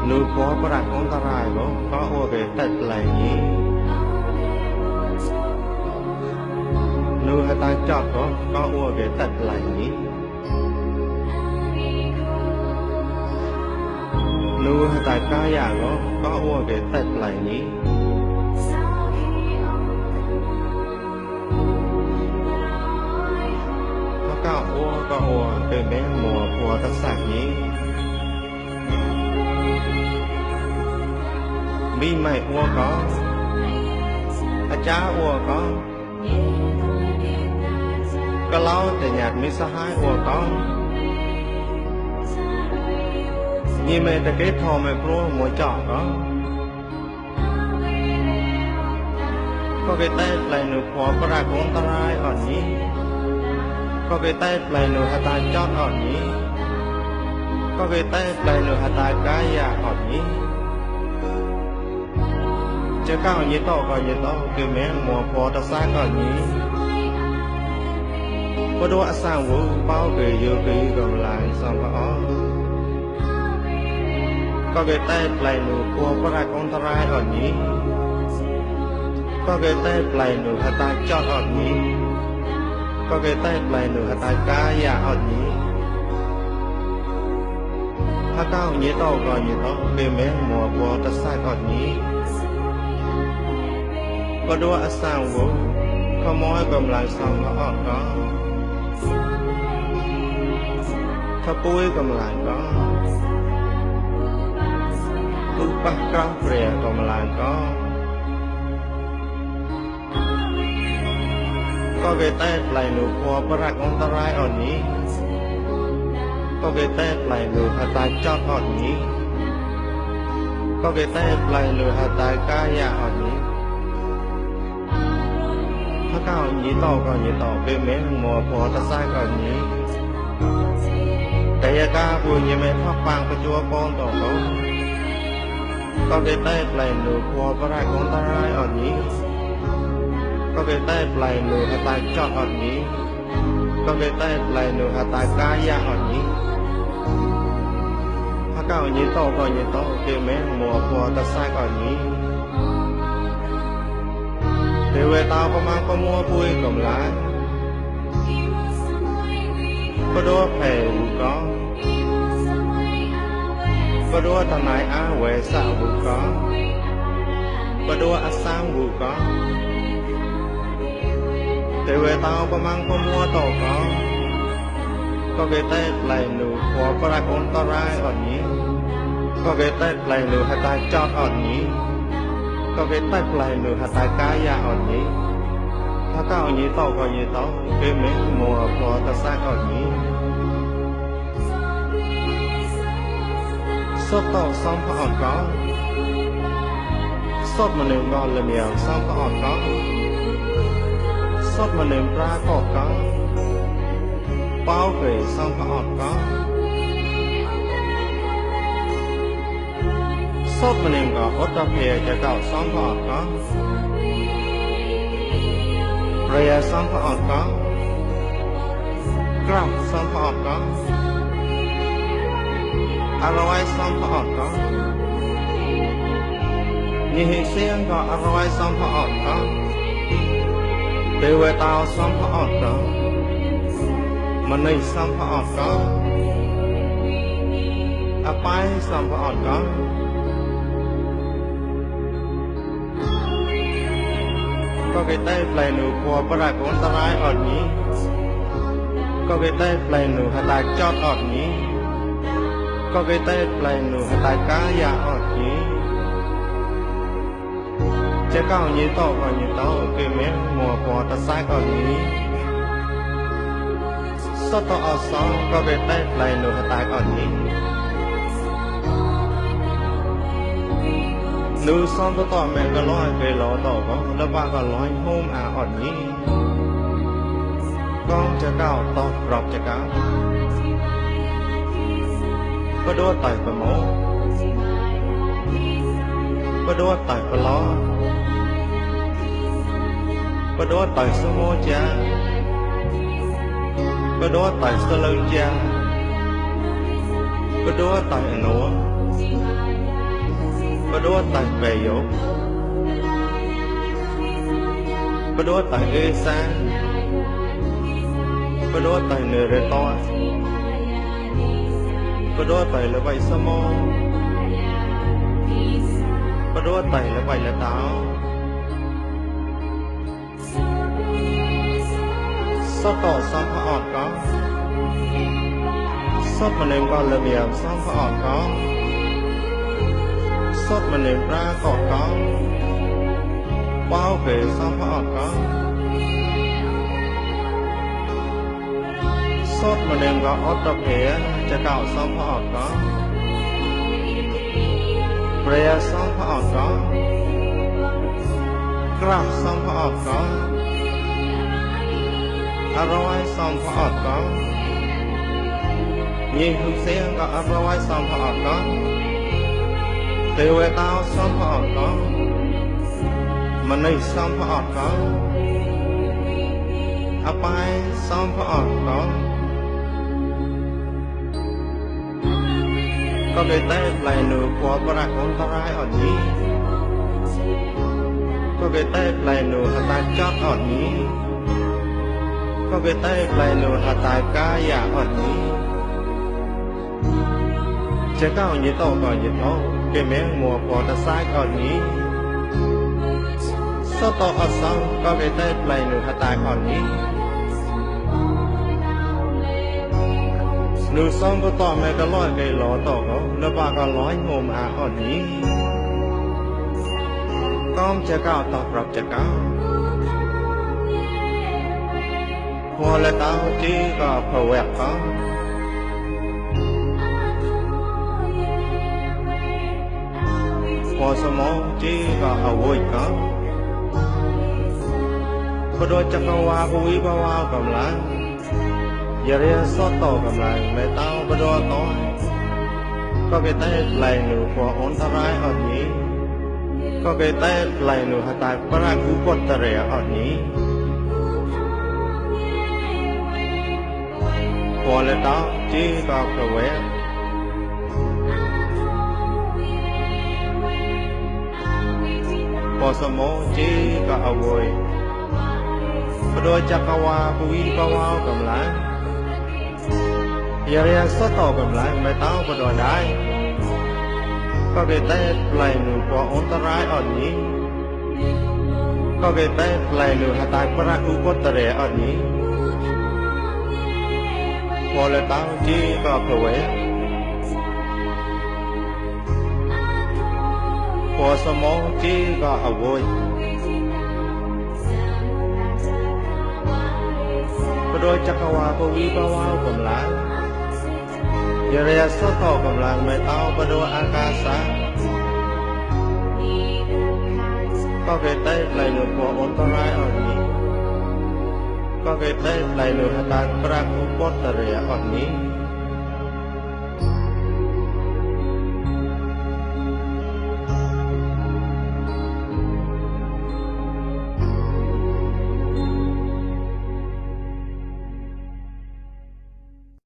Nụ có bạc con ta rai đó có ô về tết lại nhỉ nụ hai ta chọt đó có ô về tết lại nhỉ nụ hai ta cá giả đó có ô về tết lại nhỉ có ô về bé mùa của tất sạc nhỉ mi mày ua có cha ua có lâu để nhạt mi sa hai ua có như mày ta kết thò mày pro mỗi trọ có cái tay lại nụ khó có ra con ta rai ở nhí có cái tay lại nụ hạt tai chót ở nhí có cái tay lại nụ hạt tai cái già ở nhí chứ cao như to có như to kêu mẹ mùa phò ta xa có nhí có đua sang vũ bao kỳ dư kỳ gồm lại xong có cái tay lại nụ cua có ra con ta rai ở nhí có cái tay lại nụ hạt tai chót ở nhí có cái tay lại nụ hạt tai cá già ở nhí hát cao như to có như to kêu mẹ mùa phò ta xa có nhí có đua sang vũ có mối gồm lại xong có bụi gồm lại có bác cao rẻ gồm lại có cái tay lại nụ khoa bác rạc ông ta rai ở nhí có cái tay lại nụ hạt tai chót ở nhí có cái tay lại nụ hạt tai cá già ở nhí cao nhí to về mẹ mùa phò ta sai có nhí cái ca vui như mẹ thoát bang có chúa con tổ có cái tay lại nụ phò có ra con ta rai ở nhí có cái tay lại nụ hạt tai chót ở nhí có cái tay lại nụ hạt tai cá già ở nhí cao nhí to về mẹ mùa phò ta sai có nhí để về tao có mang có mua vui cầm lại có đua phèo có đua thằng này á về sao vụ có đua á sang vụ để về tao có mang có mua tổ có cái tay lại nụ có ra con to rai ở nhí có cái tay lại nụ hai tay chót ở nhí có cái tay lại nụ hạt tai cá già ở nhí thà cao nhí to có nhí to cái mấy mùa phò ta xa ở nhí sốt to xong có sốt mà nêm ngon là nhiều xong có sốt mà nêm ra có bao về xong có sốt mà nêm có hốt ra phê cho cậu xong có rìa xong có grab xong có arroy xong có như hình xiên có arroy xong có từ về tàu xong có mà này xong có apai xong có có cái tay play nụ của bác rạc con ta rai ở nhí có cái tay play nụ hạt tai chót ở nhí có cái tay play nụ hạt tai cá già ở nhí chứ cao nhí to có nhí to cái mẹ mùa của ta sai ở nhí sót to ở song có cái tay lại nụ hạt tai ở nhí nụ song to to mẹ cái lối về lò to có lớp ba cái lối hôm ở nhí conจะก้าวต่อรอบจะก้าวก็ดูไต่ไปหมอก็ดูไต่ไปล้อก็ดูไต่สมอจ้าก็ดูไต่สลึงจ้าก็ดูไต่หนูก็ดูไต่เบยกก็ดูไต่เอซ่าก็ดูไต่เนเรตอก็ดูไต่ละใบสมอก็ดูไต่ละใบละดาวสอดต่อซ้ำพระอ่อนก็สอดมาเนมก็ระเบียบซ้ำพระอ่อนก็สอดมาเนมปลากอดก็ว้าวเกยซ้ำพระอ่อนก็สอดมาเนมก็ออดตะเพยจะเก่าซ้ำพระอ่อนก็เปรียซ้ำพระอ่อนก็กราบซ้ำพระอ่อนก็อร่อยซ้ำพระอ่อนก็ยิ่งเสียงก็อร่อยซ้ำพระอ่อนก็เทวดาซ้ำพระอ่อนก็มันในซ้ำพระอ่อนก็อภัยซ้ำพระอ่อนก็เลยได้ไหลหนูพอประคนตรายอ่อนนี้ก็เลยได้ไหลหนูหัตถจอดอ่อนนี้ก็เลยได้ไหลหนูหัตถกายอ่อนนี้จะก้าวยืดโตก่อนยืดโตเก็บแมงมัวพอตะซ้ายอ่อนนี้สอดต่ออัดซ้ำก็เลยได้ไหลหนูหัตถอ่อนนี้นูซ้อมก็ต่อแม่ก็ร้อยไปหล่อต่อเขาแล้วป้าก็ร้อยโงมอ่อนนี้ก้อมจะก้าวต่อปรับจะก้าวพอและตาจีก็เผาแหวกเขาพอสมองจีก็เอาไว้เขาพอโดนจักรวาลวิบวาวกำลังอย่าเรียนสอดต่อกำลังไม่เต้าบดอต้อยก็เกยได้ไหลหนูพออันตรายอ่อนนี้ก็เกยได้ไหลหนูหัตถปรากุปตเรอ่อนนี้พอและเต้าจีก็กระเวกพอสมองจีก็เอาไว้บดอจักรวาลวิบวาวกำลังอย่าเรียนสอดต่อกำลังไม่เต้าก็โดนได้ก็เกยได้ไหลหนูพออันตรายอ่อนนี้ก็เกยได้ไหลหนูหัตถปรากุปตเรอ่อนนี้พอและเต้าจีก็เผยพอสมองจีก็เอาไว้ก็โดยจักรวาลวิบวาวกำลังอย่าเรียนสอดต่อกำลังไม่เต้าประดูอากาศก็เกยได้ไหลหนูพออันตรายอ่อนนี้ก็เกยได้ไหลหนูหัตถปรากุปตเรอ่อนนี้